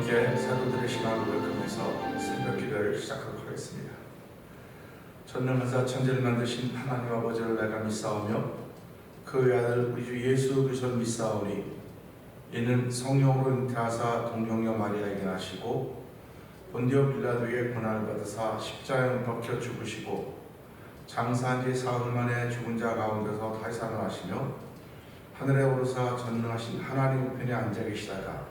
함께 사도들의 신앙을 고백하면서 새벽 기도를 시작하도록 하겠습니다. 전능하사 천지를 만드신 하나님 아버지를 내가 믿사오며 그의 아들 우리 주 예수 그리스도를 믿사오니 이는 성령으로 잉태하사 동정녀 마리아에게 나시고 본디오 빌라도의 고난을 받으사 십자가에 박혀 죽으시고 장사한 지 사흘 만에 죽은 자 가운데서 다시 살아나시며 하늘에 오르사 전능하신 하나님 편에 앉아 계시다가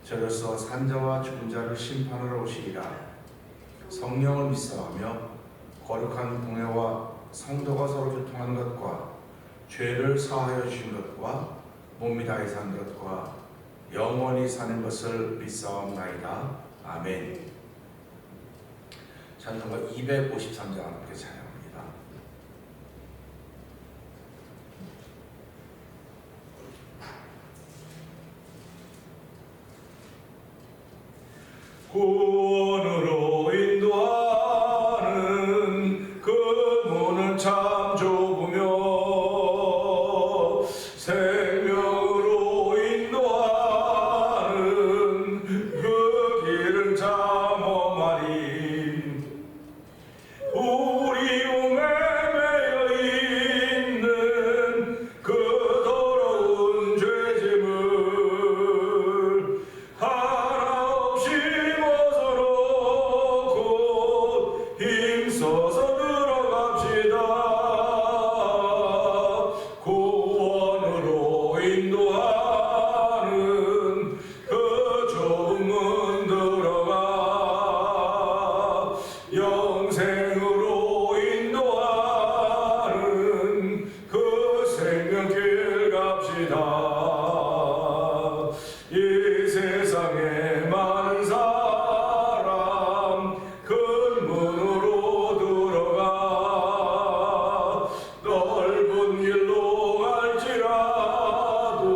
저로서 산자와 죽은 자를 심판하러 오시리라. 성령을 믿사오며 거룩한 공회와 성도가 서로 교통한 것과 죄를 사하여 주신 것과 몸이 다해 산 것과 영원히 사는 것을 믿사옵나이다. 아멘. 찬송가 253장 함께 찬양합니다. 구원으로 인도하는 그 문은 참 좁으며 생명으로 인도하는 그 길은 참 험하니 우리 몸에 매여 있는 그 더러운 죄짐을 하나 없이 벗어놓고 힘써서 들어갑시다. 구원으로 인도하는 그 좁은 문 들어가 영생으로 인도하는 그 생명길 갑시다. 이 세상에 많은 사람 큰 문으로 들어가 넓은 길로 갈지라도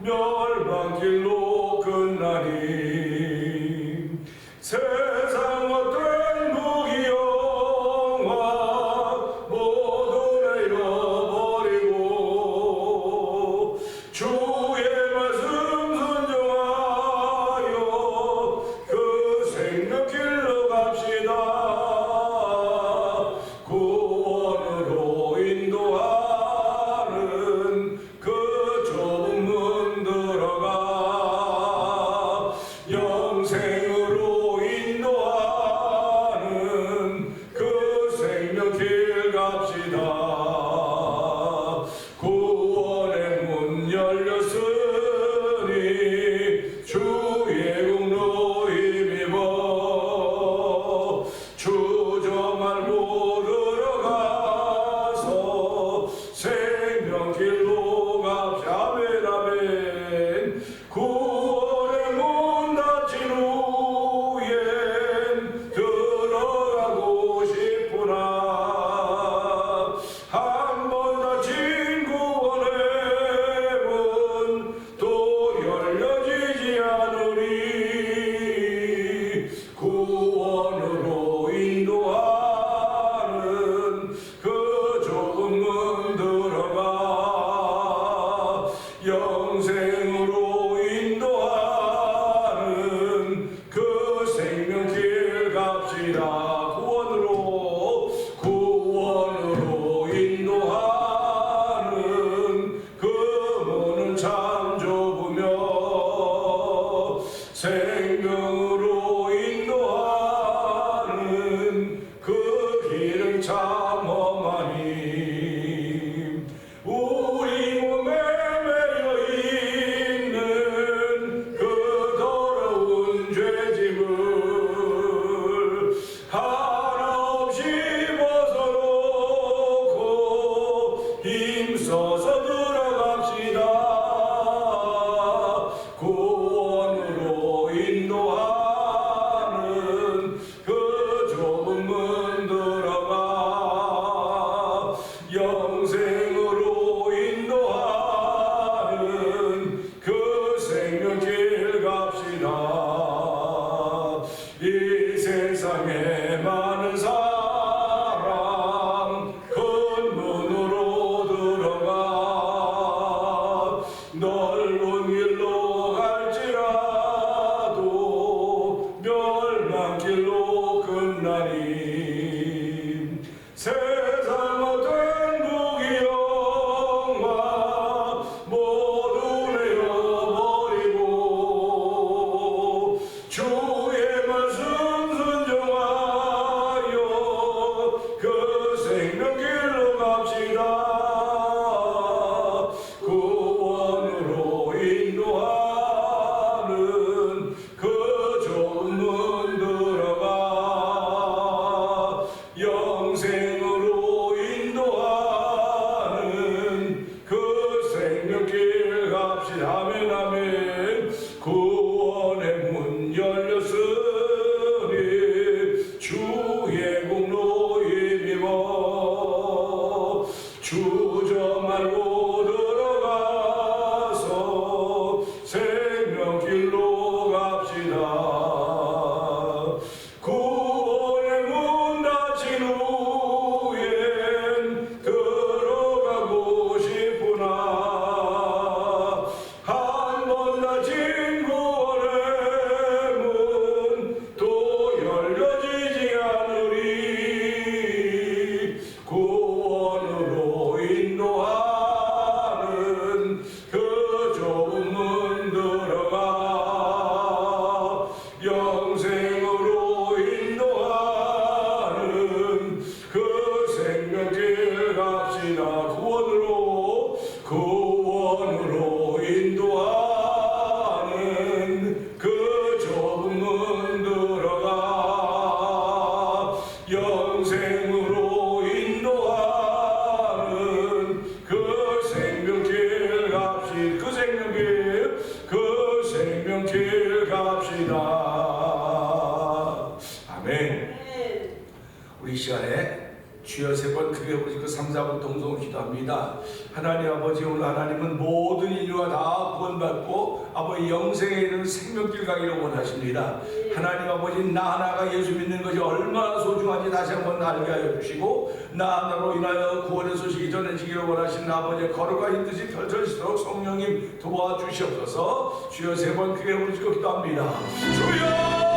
멸망길로 끝나니 세상 어떤 무기영화 모두 내려버리고 주의 말씀 순종하여 그 생명길로 갑시다. 구원으로 인도하는 그 좁은 문 들어가 영생으로 인도하는 그 생명길 갑시다. 구원의 문 열렸으니 주의 공로 힘입어 주저 말고 들어가서 생명길로 갑시다. 아멘 아멘. 구원의 문 닫힌 후엔 들어가고 싶구나. 한 번 닫힌 구원의 문 또 열려지지 않으니 구원으로 인도하는 그 좁은 문 들어가 영생으로 인도하는 그 생명길 갑시다. 구원으로 인도하는 그 문은 참 좁으며 생명으로 인도하는 그 길은 참 험하니 우리 몸에 매여 있는 그 더러운 죄짐을 하나 없이 벗어놓고 힘써서 들어갑시다. 구원으로 인도하는 그 좁은 문 들어가 영생으로 인도하는 그 생명길 갑시다. 이 세상에 많은 사람 큰 문으로 들어가 넓은 길로 갈지라도 아버지 아멘 아멘. 구원의 문 열렸으니 주의 공로 힘입어 주저 말고 들어가서 생명길로 갑시다. 구원의 문 닫힌 후엔 들어가고 싶구나. 한 번 닫힌 구원의 문 또 열려지지 않으리. 구원으로 인도하는 그 좁은 문 들어가 영생으로 인도하는 그 생명길 갑시다. 구원으로 인도하는 그 좁은 문 들어가 영생으로 인도하는 그 생명길 갑시다. 그 생명길 갑시다. 아멘. 우리 이 시간에 주여 세 번 크게 부르시고 3, 4분 동성으로 기도합니다. 하나님 아버지, 오늘 하나님은 모든 인류가 다 구원받고 아버지 영생에 이르는 생명길 가기를 원하십니다. 하나님 아버지, 나 하나가 예수 믿는 것이 얼마나 소중한지 다시 한번 알게 하여 주시고 나 하나로 인하여 구원의 소식이 전해지기를 원하시는 아버지의 거룩한 뜻이 펼쳐지도록 성령님 도와주시옵소서. 주여 세 번 크게 부르시고 기도합니다. 주여!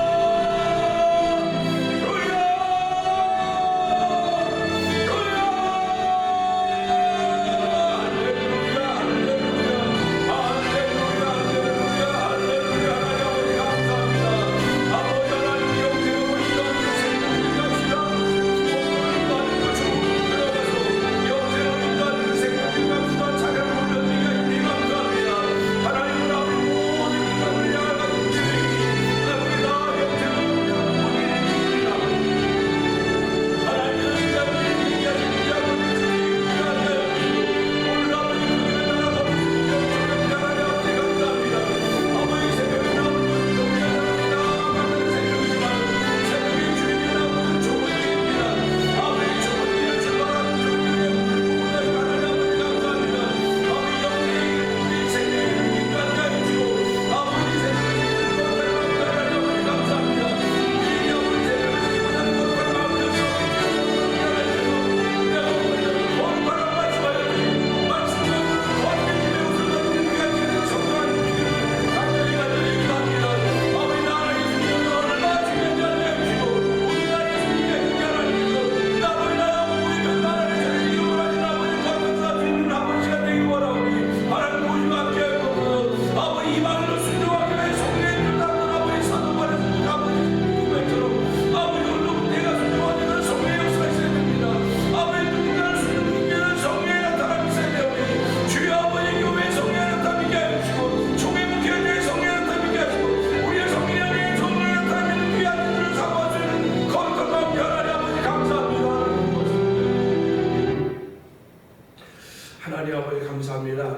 하나님 아버지 감사합니다.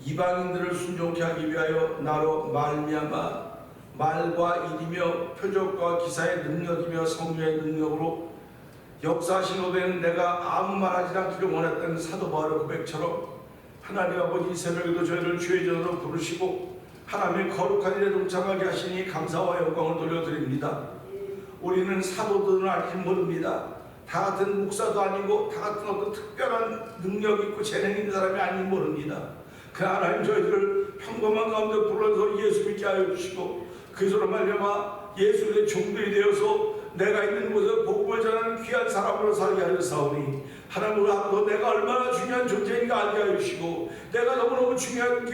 이방인들을 순종케 하기 위하여 나로 말미암아 말과 일이며 표적과 기사의 능력이며 성령의 능력으로 역사하신 후에는 내가 아무 말하지 않기를 원했던 사도 바울의 고백처럼 하나님 아버지 이 새벽에도 저희를 주의 전으로 부르시고 하나님의 거룩한 일에 동참하게 하시니 감사와 영광을 돌려드립니다. 우리는 사도들은 알긴 모릅니다. 다 같은 목사도 아니고 다 같은 어떤 특별한 능력 있고 재능 있는 사람이 아닌 모릅니다. 그 하나님 저희들을 평범한 가운데 불러서 예수 믿게 하여 주시고 그리스도로 말미암아 예수의 종들이 되어서 내가 있는 곳에 복음을 전하는 귀한 사람으로 살게 하여 사오니 하나님으로 하고 내가 얼마나 중요한 존재인가 알게 하여 주시고 내가 너무너무 중요하기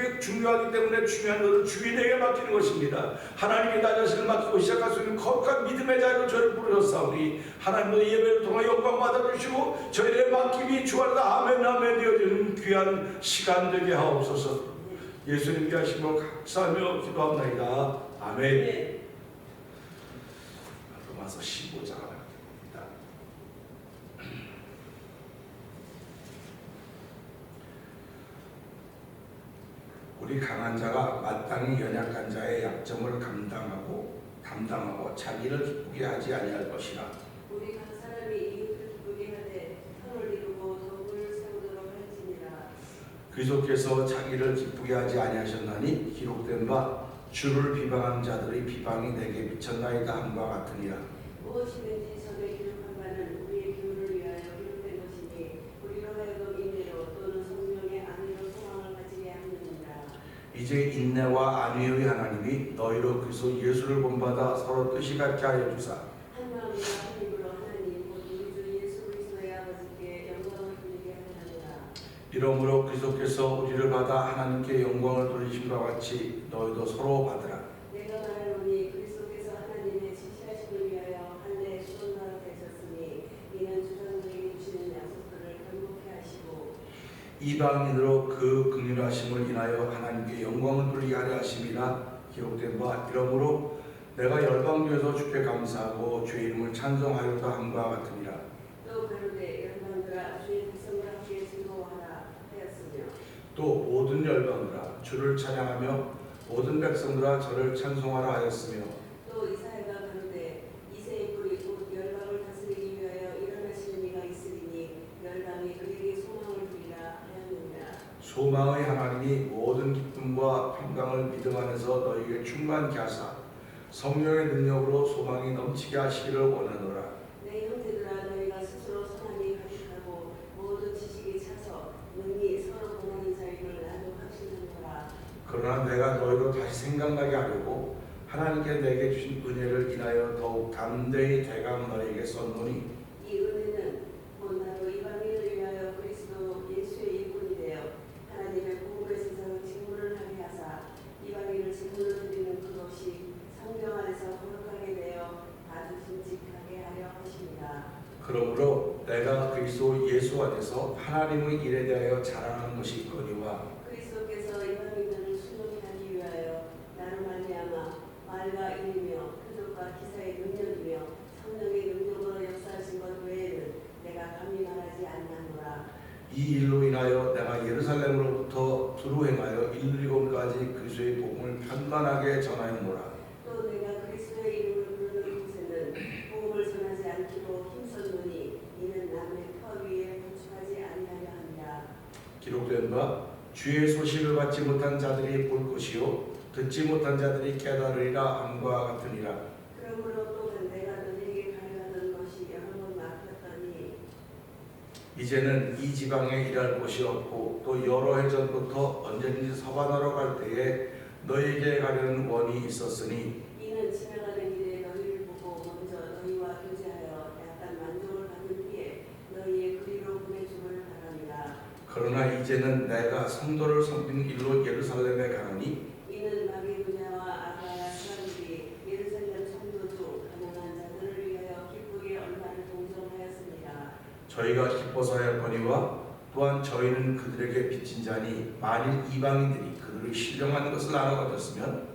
때문에 중요한 것을 주인에게 맡기는 것입니다. 하나님께 나 자신을 맡기고 시작할 수 있는 거룩한 믿음의 자리로 저를 부르셨사오니 하나님도 예배를 통해 영광 받아주시고 저희의 맡김이 주안에다 아멘 아멘 되어지는 귀한 시간 되게 하옵소서. 예수님께 하시고 감사하며 기도합나이다. 아멘. 로마서 15장 우리 강한 자가 마땅히 연약한 자의 약점을 담당하고 자기를 기쁘게 하지 아니할 것이라. 우리 각 사람이 이웃을 기쁘게 하되 선을 이루고 덕을 세우도록 할지니라. 그리스도께서 자기를 기쁘게 하지 아니하셨나니 기록된 바 주를 비방하는 자들의 비방이 내게 미쳤나이다 함과 같으니라. 무엇이든지 전에 기록한 바는 우리의 교훈을 위하여 기록된 것이니 우리로 하여금 인내로 또는 성령의 안위로 소망을 가지게 하느니라. 이제 인내와 안위의 하나님이 너희로 그리스도 예수를 본받아 서로 뜻이 같게 하여 주사 한 마음과 한 입으로 하나님 곧 우리 주 예수 그리스도의 아버지께 영광을 돌리게 하느니라. 이러므로 그리스도께서 우리를 받아 하나님께 영광을 돌리심과 같이 너희도 서로 받으라. 내가 말하노니 그리스도께서 하나님의 지시하심을 위하여 할례 수건자가 되셨으니 이는 주장들에게 주시는 약속들을 경고케 하시고 이방인으로 그 긍휼하심을 인하여 하나님께 영광을 돌리게 하려 하심이라 기록된 바 이러므로 내가 열방교에서 주께 감사하고 주의 이름을 찬송하려다 함과 같으니라. 또 가로되 열방들아 주의 백성과 함께 즐거워하라 하였으며 또 모든 열방들아 주를 찬양하며 모든 백성들아 저를 찬송하라 하였으며 또 이사야가 가로되 이새의 뿔이 곧 열방을 다스리기 위하여 일어나시는 이가 있으리니 열방이 그에게 소망을 두리라 하였느니라. 소망의 하나님이 모든 기쁨과 평강을 믿음 안에서 너희에게 충만케 하사 성령의 능력으로 소망이 넘치게 하시기를 원하노라. 내 형제들아 너희가 스스로 선함이 가득하고 모든 지식이 차서 능히 서로 권하는 자임을 나도 확신하노라. 그러나 내가 너희로 다시 생각나게 하려고 하나님께 내게 주신 은혜를 인하여 더욱 담대히 대강 너희에게 썼노니 이 은혜는 곧 나로 이방인을 위하여 그리스도 예수의 일꾼이 되어 하나님의 복음의 세상을 직분을 하게 하사 이방인을 직분을 드리는 그것이 성경 안에서 거룩하게 되어 아주 듬직하게 하려 하십니다. 그러므로 내가 그리스도 예수 안에서 하나님의 일에 대하여 자랑하는 것이 있거니와 그리스도께서 이방인들을 순종케 하기 위하여 나로 말미암아 말과 일이며 표적과 기사의 능력이며 성령의 능력으로 역사하신 것 외에는 내가 감히 말하지 아니하노라. 이 일로 인하여 내가 예루살렘으로부터 두루 행하여 일리곤까지 그리스도의 복음을 편만하게 전하였노라. 또 내가 그리스도의 이름을 부르는 곳에는 복음을 전하지 않기로 힘썼노니 이는 남의 터 위에 건축하지 아니하려 함이라. 기록된 바 주의 소식을 받지 못한 자들이 볼 것이요 듣지 못한 자들이 깨달으리라 함과 같으니라. 그러므로 또한 내가 너희에게 가려 하던 것이 여러 번 막혔더니 이제는 이 지방에 일할 곳이 없고 또 여러 해 전부터 언제든지 서반하러 갈 때에 너희에게 가려는 원이 있었으니 이는 지나가는 길에 너희를 보고 먼저 너희와 교제하여 약간 만족을 받는 뒤에 너희의 그리로 보내줌을 바랍니다. 그러나 이제는 내가 성도를 섬기는 일로 예루살렘에 가노니 이는 마게도냐와 아가야 사람들이 예루살렘 성도 중 가난한 자들을 위하여 기쁘게 얼마를 동정하였습니다. 저희가 기뻐서 하였거니와 또한 저희는 그들에게 빚진 자니 만일 이방인들이 그들의 신령한 것을 나눠 가졌으면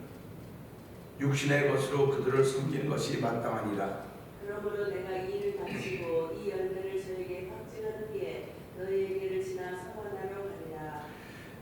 육신의 것으로 그들을 섬기는 것이 마땅하니라. 그러므로 내가 이 일을 마치고 이 열매를 저에게 확증한 뒤에 너희에게를 지나 서원하러 가리라.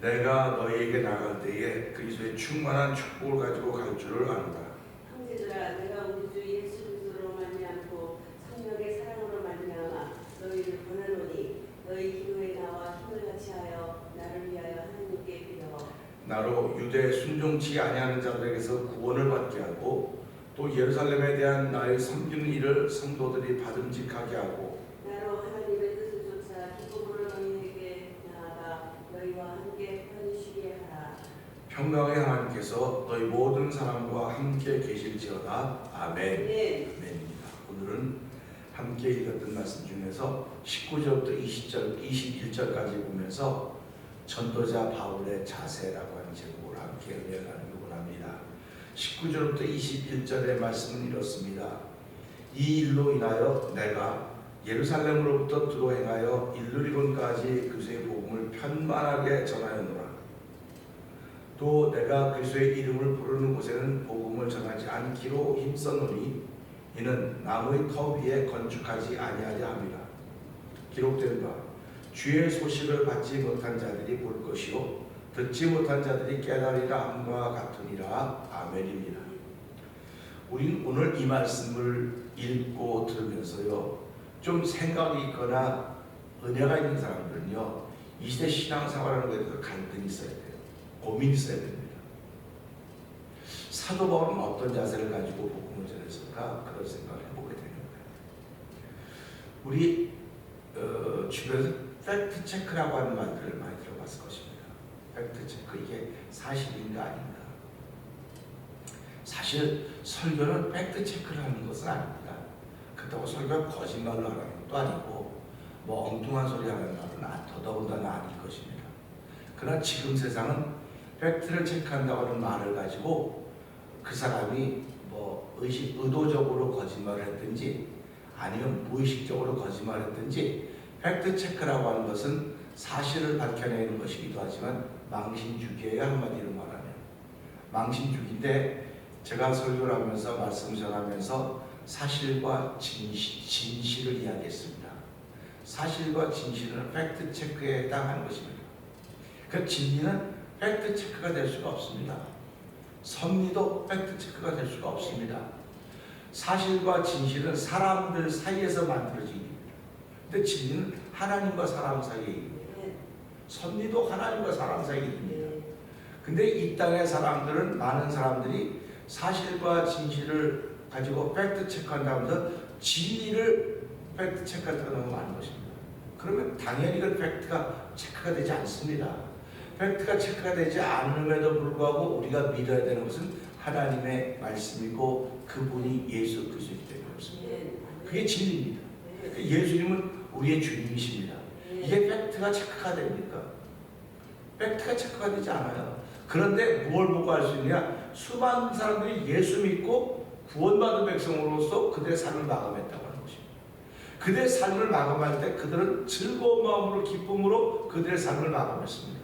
내가 너희에게 나갈 때에 그리스도의 충만한 축복을 가지고 갈 줄을 아노라. 형제들아 내가 우리 주 예수 그리스도로 말미암고 성령의 사랑으로 말미암아 너희를 권하노니 너희 기도에 나와 힘을 같이 하여 나를 위하여 하나님께 빌어 나로 유대 순종치 아니하는 자들에게서 구원을 받게 하고 또 예루살렘에 대한 나의 섬기는 일을 성도들이 받음직하게 하고 나로 하나님의 뜻을 쫓아 기쁨으로 너희에게 나아가 너희와 함께 편히 쉬게 하라. 평강의 하나님께서 너희 모든 사람과 함께 계실지어다. 아멘. 아멘입니다. 오늘은 함께 읽었던 말씀 중에서 19절부터 21절까지 보면서 전도자 바울의 자세라고 하는 제목을 함께 은혜를 나누기 원합니다. 19절부터 21절의 말씀은 이렇습니다. 이 일로 인하여 내가 예루살렘으로부터 두루 행하여 일루리곤까지 그리스도의 복음을 편만하게 전하였노라. 또 내가 그리스도의 이름을 부르는 곳에는 복음을 전하지 않기로 힘썼노니 이는 나무의 터 위에 건축하지 아니하려 함이라. 기록된 바 주의 소식을 받지 못한 자들이 볼 것이요 듣지 못한 자들이 깨달으리라 함과 같으니라. 아멘입니다. 우리는 오늘 이 말씀을 읽고 들으면서요, 좀 생각이 있거나 은혜가 있는 사람들은요, 이 시대 신앙생활하는 것에 대해서 갈등이 있어야 돼요. 고민이 있어야 됩니다. 사도 바울은 어떤 자세를 가지고 복음을 전했을까? 그런 생각을 해보게 되는 거예요. 우리 주변에서 팩트 체크라고 하는 말들을 많이 들어봤을 것입니다. 팩트 체크, 이게 사실인가 아닌가. 사실 설교는 팩트 체크를 하는 것은 아닙니다. 그렇다고 설교가 거짓말로 하는 것도 아니고 뭐 엉뚱한 소리 하는 말은 더더군다나 아닐 것입니다. 그러나 지금 세상은 팩트를 체크한다고 하는 말을 가지고 그 사람이 뭐 의도적으로 거짓말을 했든지 아니면 무의식적으로 거짓말을 했든지, 팩트 체크라고 하는 것은 사실을 밝혀내는 것이기도 하지만 망신주기예요. 한마디로 말하면 망신주기인데, 제가 설교를 하면서 말씀 전하면서 사실과 진실을 이야기했습니다. 사실과 진실은 팩트 체크에 해당하는 것입니다. 그 진리는 팩트 체크가 될 수가 없습니다. 섭리도 팩트 체크가 될 수가 없습니다. 사실과 진실은 사람들 사이에서 만들어진 일입니다. 근데 진리는 하나님과 사람 사이의 일입니다. 섭리도 하나님과 사람 사이의 일입니다. 근데 이 땅의 사람들은, 많은 사람들이 사실과 진실을 가지고 팩트 체크한다면서 진리를 팩트 체크한다고 너무 많은 것입니다. 그러면 당연히 그 팩트가 체크가 되지 않습니다. 팩트가 체크가 되지 않음에도 불구하고 우리가 믿어야 되는 것은 하나님의 말씀이고 그분이 예수 그리스도이기 때문에 그렇습니다. 그게 진리입니다. 예수님은 우리의 주님이십니다. 이게 팩트가 체크가 됩니까? 팩트가 체크가 되지 않아요. 그런데 뭘 보고 알 수 있느냐? 수많은 사람들이 예수 믿고 구원받은 백성으로서 그들의 삶을 마감했다고 하는 것입니다. 그들의 삶을 마감할 때 그들은 즐거운 마음으로, 기쁨으로 그들의 삶을 마감했습니다.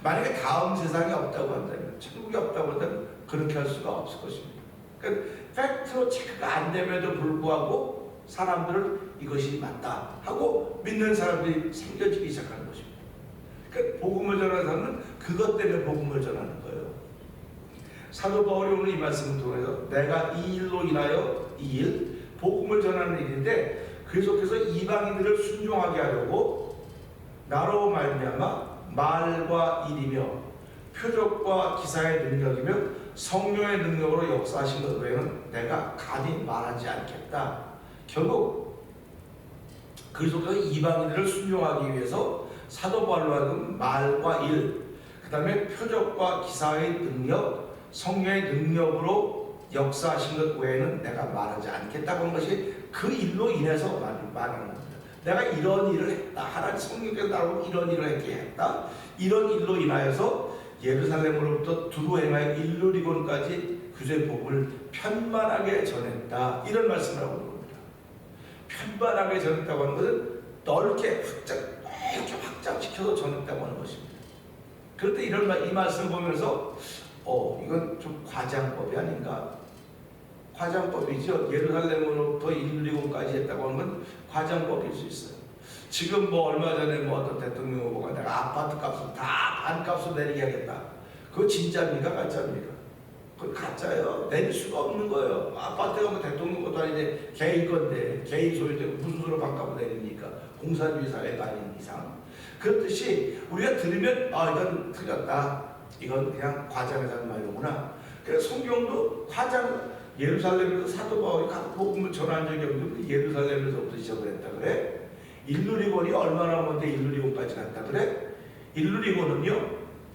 만약에 다음 세상이 없다고 한다면, 천국이 없다고 한다면 그렇게 할 수가 없을 것입니다. 그러니까 팩트로 체크가 안 됨에도 불구하고 사람들은 이것이 맞다 하고 믿는 사람들이 생겨지기 시작하는 것입니다. 그러니까 복음을 전하는 사람은 그것 때문에 복음을 전하는 거예요. 사도 바울이 오늘 이 말씀을 통해서 내가 이 일로 인하여, 이 일, 복음을 전하는 일인데 계속해서 이방인들을 순종하게 하려고 나로 말미암아 말과 일이며 표적과 기사의 능력이며 성령의 능력으로 역사하신 것 외에는 내가 감히 말하지 않겠다. 결국 그리스도께서 이방인들을 순종하기 위해서 사도 바울로 하여금 말과 일, 그 다음에 표적과 기사의 능력, 성령의 능력으로 역사하신 것 외에는 내가 말하지 않겠다고 하는 것이 그 일로 인해서 말하는 겁니다. 내가 이런 일을 했다. 하나님 성령께서 나로 이런 일을 했게 했다. 이런 일로 인하여서 예루살렘으로부터 두루 행하여 일루리곤까지 그의 복음을 편만하게 전했다. 이런 말씀을 하고 있는 겁니다. 편만하게 전했다고 하는 것은 넓게 확장시켜서 전했다고 하는 것입니다. 그런데 이 말씀을 보면서 이건 좀 과장법이 아닌가? 과장법이죠. 예루살렘으로부터 일루리곤까지 했다고 하는 건 과장법일 수 있어요. 지금 뭐 얼마 전에 어떤 대통령 후보가 내가 아파트 값을 다 반값으로 내리게 하겠다. 그거 진짜입니까? 가짜입니까? 그건 가짜예요. 내릴 수가 없는 거예요. 아파트가 뭐 대통령 것도 아닌데 개인 건데, 개인 소유인데 무슨 수로 반값을 내립니까? 공산주의 사회가 아닌 이상. 그렇듯이 우리가 들으면 이건 틀렸다. 이건 그냥 과장해서 하는 말이구나. 그래서 성경도 예루살렘에서 사도 바울이 복음을 전한 적이 없는데 예루살렘에서부터 시작을 했다 그래. 일루리곤이 얼마나 먼데 일루리곤까지 갔다 그래. 일루리곤은요,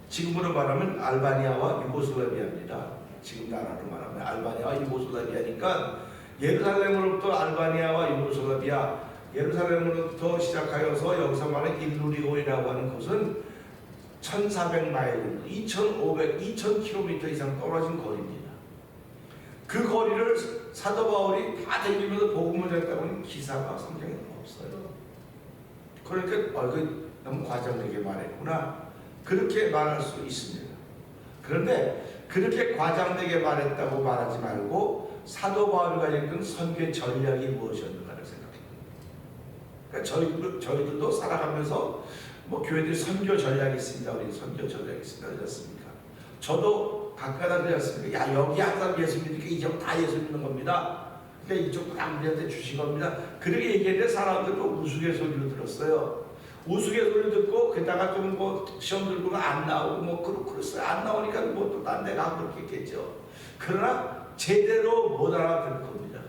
지금으로 말하면 알바니아와 유고슬라비아입니다. 지금 나라로 말하면 알바니아와 유고슬라비아니까 예루살렘으로부터 알바니아와 유고슬라비아, 예루살렘으로부터 시작하여서 여기서 말하는 일루리곤이라고 하는 곳은 1400마일, 2000km 이상 떨어진 거리입니다. 그 거리를 사도 바울이 다 다니면서 복음을 전했다고 하는 기사가 성경에 없어요. 그러니까 너무 과장되게 말했구나. 그렇게 말할 수 있습니다. 그런데 그렇게 과장되게 말했다고 말하지 말고 사도 바울이 가지고 있는 선교의 전략이 무엇이었는가를 생각해 봅니다. 그러니까 저희들도 살아가면서 뭐 교회들이 선교 전략이 있습니다. 우리 선교 전략이 있습니다. 그렇습니까? 저도 가끔가다 그랬습니다. 야, 여기 한 사람 예수 믿으니까 이쪽 다 예수 믿는 겁니다. 그러니까 이쪽 다 우리한테 주신 겁니다. 그렇게 얘기했는데 사람들도 우스갯소리로 들었어요. 우스갯소리 듣고 게다가 좀 뭐 시험 들고는 안 나오고 뭐 그랬어요. 안 나오니까 뭐 또 딴 데 가고 그렇겠죠. 그러나 제대로 못 알아들을 겁니다.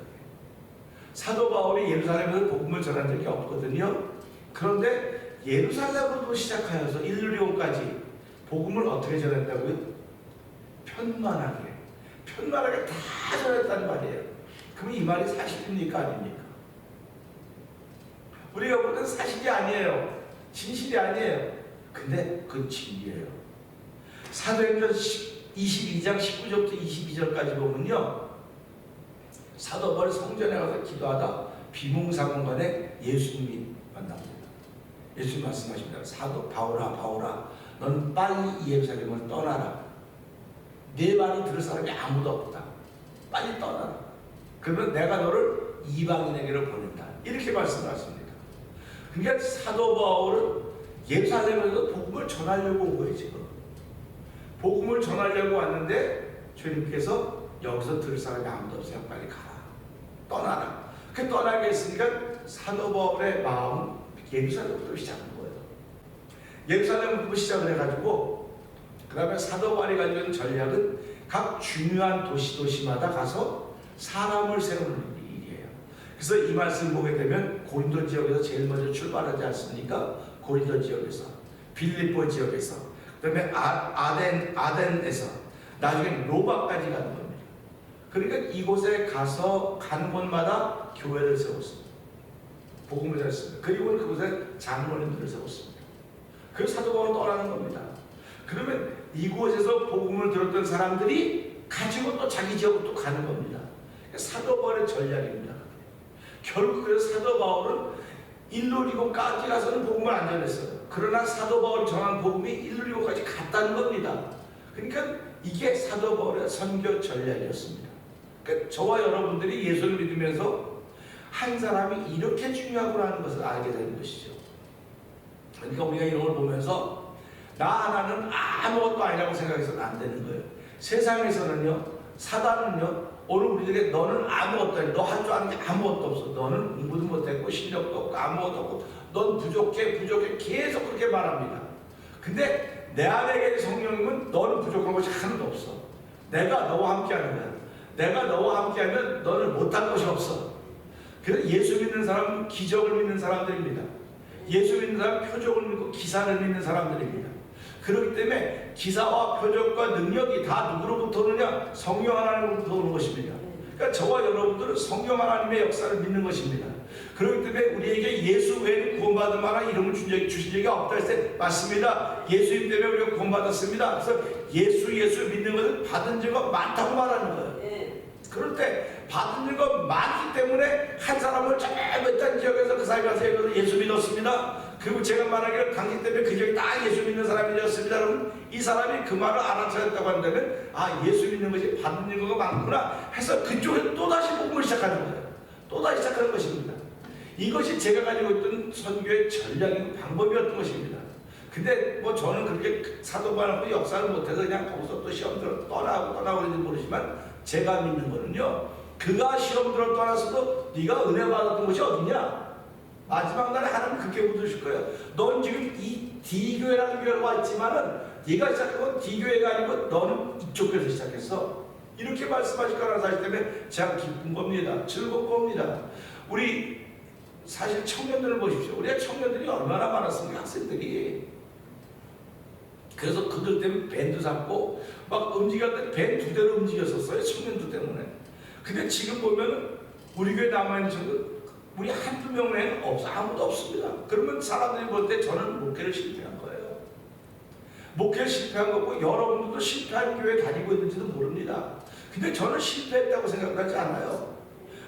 사도 바울이 예루살렘에서 복음을 전한 적이 없거든요. 그런데 예루살렘으로 시작하여서 일리온까지 복음을 어떻게 전했다고요? 편만하게 다 전했다는 말이에요. 그럼 이 말이 사실입니까? 아닙니까? 우리가 볼 땐 사실이 아니에요. 진실이 아니에요. 근데 그건 진리예요. 사도행전 22장 19절부터 22절까지 보면요, 사도 바울이 성전에 가서 기도하다 비몽사몽간에 예수님이 만납니다. 예수님 말씀하십니다. 사도 바울아 너는 빨리 예루살렘을 떠나라. 내 말이 들을 사람이 아무도 없다. 빨리 떠나라. 그러면 내가 너를 이방인에게로 보낸다. 이렇게 말씀하십니다. 그러니까 사도 바울은 예루살렘에서 복음을 전하려고 온 거예요. 지금 복음을 전하려고 왔는데 주님께서 여기서 들을 사람이 아무도 없어요. 빨리 가라. 떠나라. 그 떠나게 했으니까 사도 바울의 마음은 예루살렘부터 시작한 거예요. 예루살렘부터 시작을 해가지고 그 다음에 사도 바울이 가지고 있는 전략은 각 중요한 도시마다 가서 사람을 세우는 일이에요. 그래서 이 말씀 보게 되면 고린도 지역에서 제일 먼저 출발하지 않습니까? 고린도 지역에서, 빌립보 지역에서, 그 다음에 아덴에서 나중에 로마까지 가는 겁니다. 그러니까 이곳에 가서 가는 곳마다 교회를 세웠습니다. 복음을 했습니다. 그리고 그곳에 장로님들을 세웠습니다. 그래서 사도 바울은 떠나는 겁니다. 그러면 이곳에서 복음을 들었던 사람들이 가지고 또 자기 지역으로 또 가는 겁니다. 사도 바울의 전략입니다. 결국 그래서 사도 바울은 일루리고까지 가서는 복음을 안 전했어요. 그러나 사도 바울이 전한 복음이 일루리고까지 갔다는 겁니다. 그러니까 이게 사도 바울의 선교 전략이었습니다. 그러니까 저와 여러분들이 예수를 믿으면서 한 사람이 이렇게 중요하구나 하는 것을 알게 되는 것이죠. 그러니까 우리가 이런 걸 보면서 나 하나는 아무것도 아니라고 생각해서는 안 되는 거예요. 세상에서는요, 사단은요, 오늘 우리들에게 너는 아무것도 아니야. 너 할 줄 아는 게 아무것도 없어. 너는 공부도 못했고 실력도 없고 아무것도 없고 넌 부족해 계속 그렇게 말합니다. 근데 내 안에 계신 성령님은 너는 부족한 것이 하나도 없어. 내가 너와 함께하는 거야. 내가 너와 함께하면 너는 못할 것이 없어. 그래서 예수 믿는 사람은 기적을 믿는 사람들입니다. 예수 믿는 사람은 표적을 믿고 기사를 믿는 사람들입니다. 그렇기 때문에 기사와 표적과 능력이 다 누구로부터 오느냐? 성령 하나님으로부터 오는 것입니다. 그러니까 저와 여러분들은 성령 하나님의 역사를 믿는 것입니다. 그렇기 때문에 우리에게 예수 외에는 구원받을 만한 이름을 주신 적이 없다 했을 때 맞습니다. 예수님 때문에 우리가 구원받았습니다. 그래서 예수 믿는 것은 받은 증거 많다고 말하는 거예요. 그럴 때 받은 증거 많기 때문에 한 사람을 저 몇단 지역에서 그 사람이 가서 예수 믿었습니다. 그리고 제가 말하기를 당신 때문에 그 지역이 다 예수 믿는 사람이 되었습니다. 여러분, 이 사람이 그 말을 알아차렸다고 한다면 아, 예수 믿는 것이 받는 증거가 많구나 해서 그쪽에 또다시 복음을 시작하는 거예요. 또다시 시작하는 것입니다. 이것이 제가 가지고 있던 선교의 전략이고 방법이었던 것입니다. 근데 뭐 저는 그렇게 사도 바울하고 역사를 못해서 그냥 거기서 또 시험 들어 떠나고 있는지 모르지만 제가 믿는 거는요, 그가 시험 들어 떠났어도 네가 은혜 받았던 곳이 어디냐? 마지막 날에 하나님 그렇게 묻으실 거예요. 넌 지금 이 D교회라는 교회로 와 있지만은 네가 시작한 건 D교회가 아니고 너는 이쪽 교회에서 시작했어. 이렇게 말씀하실 거라는 사실 때문에 제가 기쁜 겁니다. 즐거운 겁니다. 우리 사실 청년들을 보십시오. 우리가 청년들이 얼마나 많았습니까? 학생들이. 그래서 그들 때문에 밴드 잡고 막 움직였는데 밴 2대로 움직였었어요. 청년들 때문에. 근데 지금 보면 우리 교회 남아있는 친구 우리 한두 명 외에는 없어. 아무도 없습니다. 그러면 사람들이 볼 때 저는 목회를 실패한 거예요. 목회를 실패한 거고 여러분들도 실패한 교회 다니고 있는지도 모릅니다. 근데 저는 실패했다고 생각하지 않아요.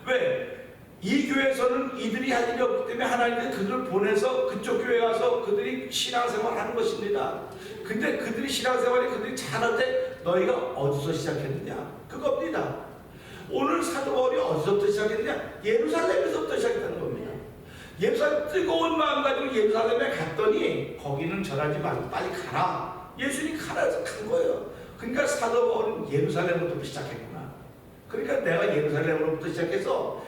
왜? 이 교회에서는 이들이 할 일이 없기 때문에 하나님께서 그들을 보내서 그쪽 교회에 가서 그들이 신앙생활을 하는 것입니다. 근데 그들이 신앙생활이 그들이 잘할 때 너희가 어디서 시작했느냐? 그겁니다. 오늘 사도 바울이 어디서부터 시작했느냐? 예루살렘에서부터 시작했다는 겁니다. 예루살렘 뜨거운 마음 가지고 예루살렘에 갔더니 거기는 전하지 말고 빨리 가라. 예수님이 가라 해서 간 거예요. 그러니까 사도 바울은 예루살렘부터 시작했구나. 그러니까 내가 예루살렘으로부터 시작해서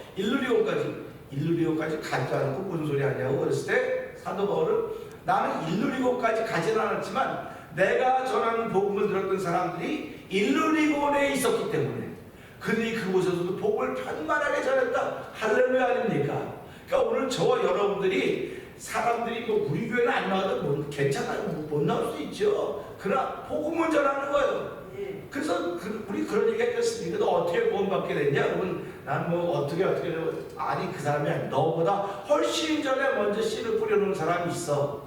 일루리온까지 가지 않고 무슨 소리 하냐고 그랬을 때 사도 바울은 나는 일루리온까지 가지는 않았지만 내가 전하는 복음을 들었던 사람들이 일루리온에 있었기 때문에 그들이 그곳에서도 복음을 편만하게 전했다. 할렐루야 아닙니까? 그러니까 오늘 저와 여러분들이 사람들이 뭐 우리 교회는 안 나와도 뭐 괜찮아요. 못 나올 수 있죠. 그러나 복음을 전하는 거예요. 그래서 우리 그런 얘기 했겠습니까? 너 어떻게 구원받게 됐냐? 그러면 난 뭐 어떻게 아니 그 사람이 아니야. 너보다 훨씬 전에 먼저 씨를 뿌려놓은 사람이 있어.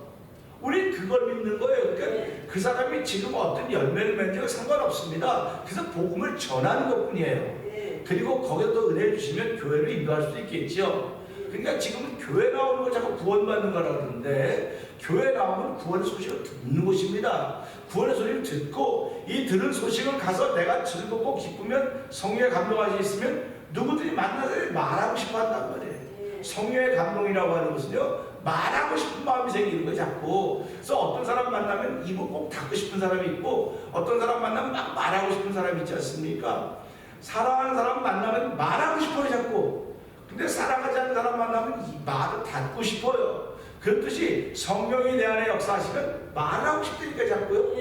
우린 그걸 믿는 거예요. 그러니까 그 사람이 지금 어떤 열매를 맺는지가 상관없습니다. 그래서 복음을 전하는 것뿐이에요. 그리고 거기서 또 은혜를 주시면 교회로 인도할 수도 있겠죠. 그러니까 지금은 교회 나오는 거 자꾸 구원받는 거라고 그러는데 교회 나오면 구원의 소식을 듣는 곳입니다. 구원의 소리를 듣고 이 들은 소식을 가서 내가 즐겁고 기쁘면 성령의 감동하시 있으면 누구들이 만나서 말하고 싶어 한단 말이에요. 성령의 감동이라고 하는 것은요 말하고 싶은 마음이 생기는 거예요 자꾸. 그래서 어떤 사람 만나면 입을 꼭 닫고 싶은 사람이 있고 어떤 사람 만나면 막 말하고 싶은 사람이 있지 않습니까? 사랑하는 사람 만나면 말하고 싶어요 자꾸. 근데 사랑하지 않는 사람 만나면 이 말을 닫고 싶어요. 그렇듯이 성령이 내 안에 역사하시면 말하고 싶다니까 자꾸요.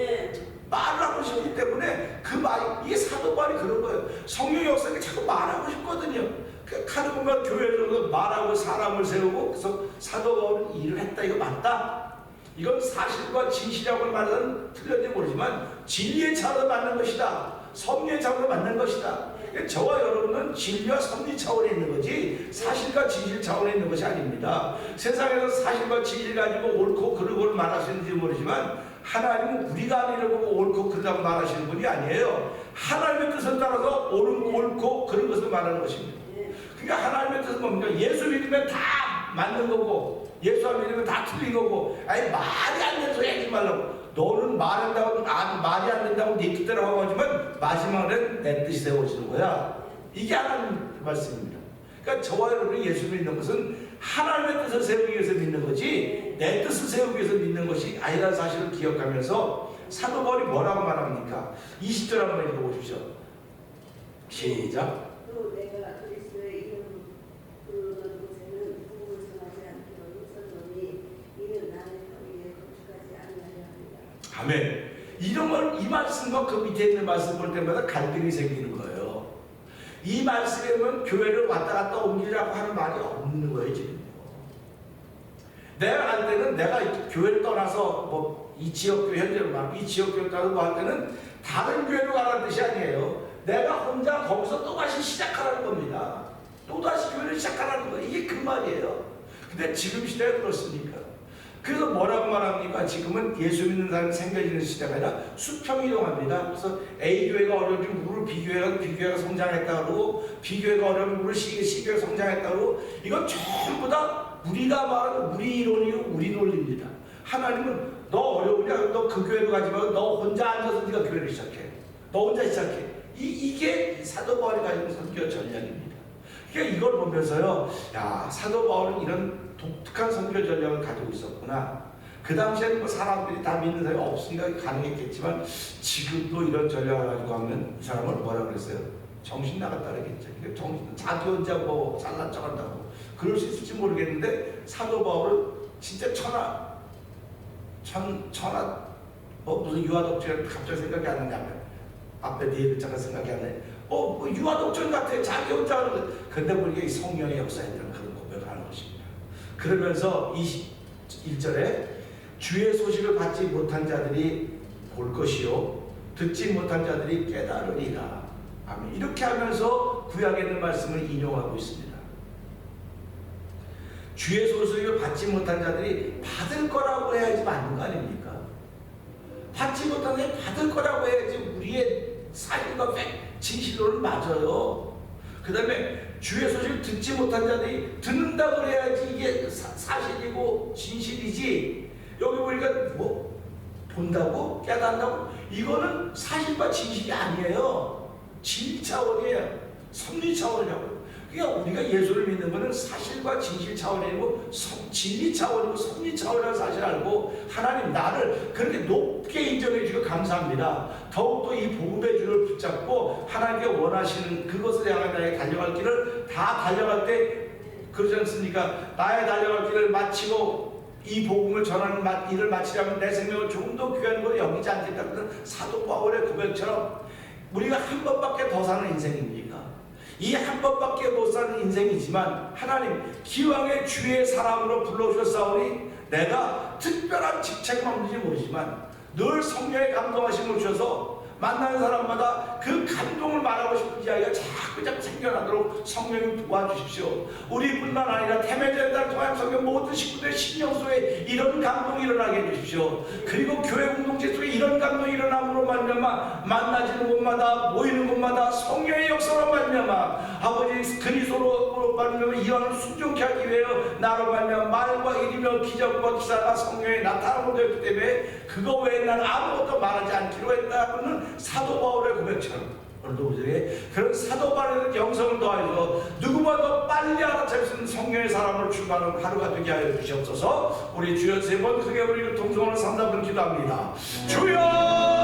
말을 하고 싶기 때문에 그 말, 이게 사도 바울이 그런 거예요. 성령의 역사가 자꾸 말하고 싶거든요. 가는 곳마다 교회에서 말하고 사람을 세우고 그래서 사도 바울은 일을 했다. 이거 맞다. 이건 사실과 진실이라고 말하는 틀렸는지 모르지만 진리의 차원으로 맞는 것이다. 섭리의 차원으로 맞는 것이다. 저와 여러분은 진리와 섭리 차원에 있는 거지 사실과 진실 차원에 있는 것이 아닙니다. 세상에서 사실과 진실 가지고 옳고 그르고를 말하시는지 모르지만 하나님은 우리가 아니라고 옳고 그르다고 말하시는 분이 아니에요. 하나님의 뜻을 따라서 옳고 그른 것을 말하는 것입니다. 그러니까 하나님의 뜻은 뭡니까? 예수 믿으면 다 맞는 거고 예수 안 믿으면 다 틀린 거고 아니 말이 안 되는 소리 하지 말라고. 너는 말한다고 말이 안 된다고 네 뜻대로 하고 하지만 마지막엔 내 뜻이 세워지는 거야. 이게 하나님 말씀입니다. 그러니까 저와 여러분이 예수 믿는 것은 하나님의 뜻을 세우기 위해서 믿는 거지 내 뜻을 세우기 위해서 믿는 것이 아니라는 사실을 기억하면서 사도 바울이 뭐라고 말합니까? 20절 한번 읽어보십시오. 시작. 또 내가 그리스도의 이름 부르는 곳에는 복음을 전하지 않기로 선언이 이는 나의 위에 거룩하지 아니하려 합니다. 아멘. 이런 걸 이 말씀과 그 밑에 있는 말씀 볼 때마다 갈등이 생기는 거예요. 이 말씀에 보면 교회를 왔다 갔다 옮기라고 하는 말이 없는 거예요 지금. 내가 할 때는 내가 교회를 떠나서 뭐 이 지역교회 현재로 말하면 이 지역교회 떠나서 뭐 할 때는 다른 교회로 가라는 뜻이 아니에요. 내가 혼자 거기서 또다시 시작하라는 겁니다. 또다시 교회를 시작하라는 거예요. 이게 그 말이에요. 근데 지금 시대가 그렇습니까? 그래서 뭐라고 말합니까? 지금은 예수 믿는 사람이 생겨지는 시대가 아니라 수평이동합니다. 그래서 A교회가 어려우면 우리 B교회가 성장했다 그러고 B교회가 어려우면 우리 C교회가 성장했다 그러고 이건 전부 다 우리가 말하는 우리 이론이고 우리 논리입니다. 하나님은 너 어려우냐? 너 그 교회로 가지 말고 너 혼자 앉아서 네가 교회를 시작해. 너 혼자 시작해. 이게 사도 바울이 가지고 선교 전략입니다. 그러니까 이걸 보면서요, 야 사도 바울은 이런 독특한 선교 전략을 가지고 있었구나. 그 당시에는 뭐 사람들이 다 믿는 사람이 없으니까 가능했겠지만 지금도 이런 전략을 가지고 하면 이 사람을 뭐라 그랬어요? 정신 나갔다 그러겠죠. 정신 자기 혼자 뭐 잘난 척한다고 그럴 수 있을지 모르겠는데 사도 바울은 진짜 천하 뭐 무슨 유아독존 갑자기 생각이 안 나냐면 앞에 네 글자가 생각이 안 나요. 뭐 유아독존 같아. 자기 혼자 하는 거. 근데 보니까 이 성령의 역사에 대한 그런 고백을 하는 것입니다. 그러면서 21절에 주의 소식을 받지 못한 자들이 볼 것이요 듣지 못한 자들이 깨달으리라. 아멘. 이렇게 하면서 구약에 있는 말씀을 인용하고 있습니다. 주의 소식을 받지 못한 자들이 받을 거라고 해야지 맞는 거 아닙니까? 받지 못한 자들이 받을 거라고 해야지 우리의 삶과 진실로는 맞아요. 그 다음에 주의 소식을 듣지 못한 자들이 듣는다고 해야지 이게 사실이고 진실이지. 여기 보니까 뭐 본다고 깨닫는다고 이거는 사실과 진실이 아니에요. 진리 차원이에요. 섭리 차원이라고. 그러니까 우리가 예수를 믿는 것은 사실과 진실 차원이고 진리 차원이고 섭리 차원이라는 사실을 알고 하나님 나를 그렇게 높게 인정해 주시고 감사합니다. 더욱더 이 복음의 줄을 붙잡고 하나님께 원하시는 그것을 향해 나의 달려갈 길을 다 달려갈 때 그러지 않습니까? 나의 달려갈 길을 마치고 이 복음을 전하는 일을 마치려면 내 생명을 조금 더 귀한 걸로 여기지 않겠다는 사도 바울의 고백처럼 우리가 한 번밖에 더 사는 인생입니까? 이 한 번밖에 못 사는 인생이지만 하나님 기왕의 주의 사람으로 불러주셨사오니 내가 특별한 직책은 없는지 모르지만 늘 성령의 감동하심을 주셔서 만나는 사람마다 그 감동을 말하고 싶은 이야기가 자꾸 생겨나도록 성령님 도와주십시오. 우리뿐만 아니라 태매전달 통합 성경 모든 식구들의 심령 속에 이런 감동이 일어나게 해주십시오. 그리고 교회 공동체 속에 이런 감동이 일어남으로 말미암아 만나지는 곳마다 모이는 곳마다 성령의 역사로 말미암아 아버지 그리스도로 말미암아 이왕을 순종케 하기 위해 나로 말미암아 말과 일이며 기적과 기사가 성령에 나타나고 되었기 때문에 그거 외에 나는 아무것도 말하지 않기로 했다고는 사도 바울의 고백처럼 오늘도 우리에게 그런 사도 바울의 영성을 더하여서 누구보다 빨리 알아챌 수 있는 성령의 사람으로 출발하는 하루가 되게 하여 주시옵소서. 우리 주여 세 번 크게 우리 동성으로 3, 4분 기도합니다. 주여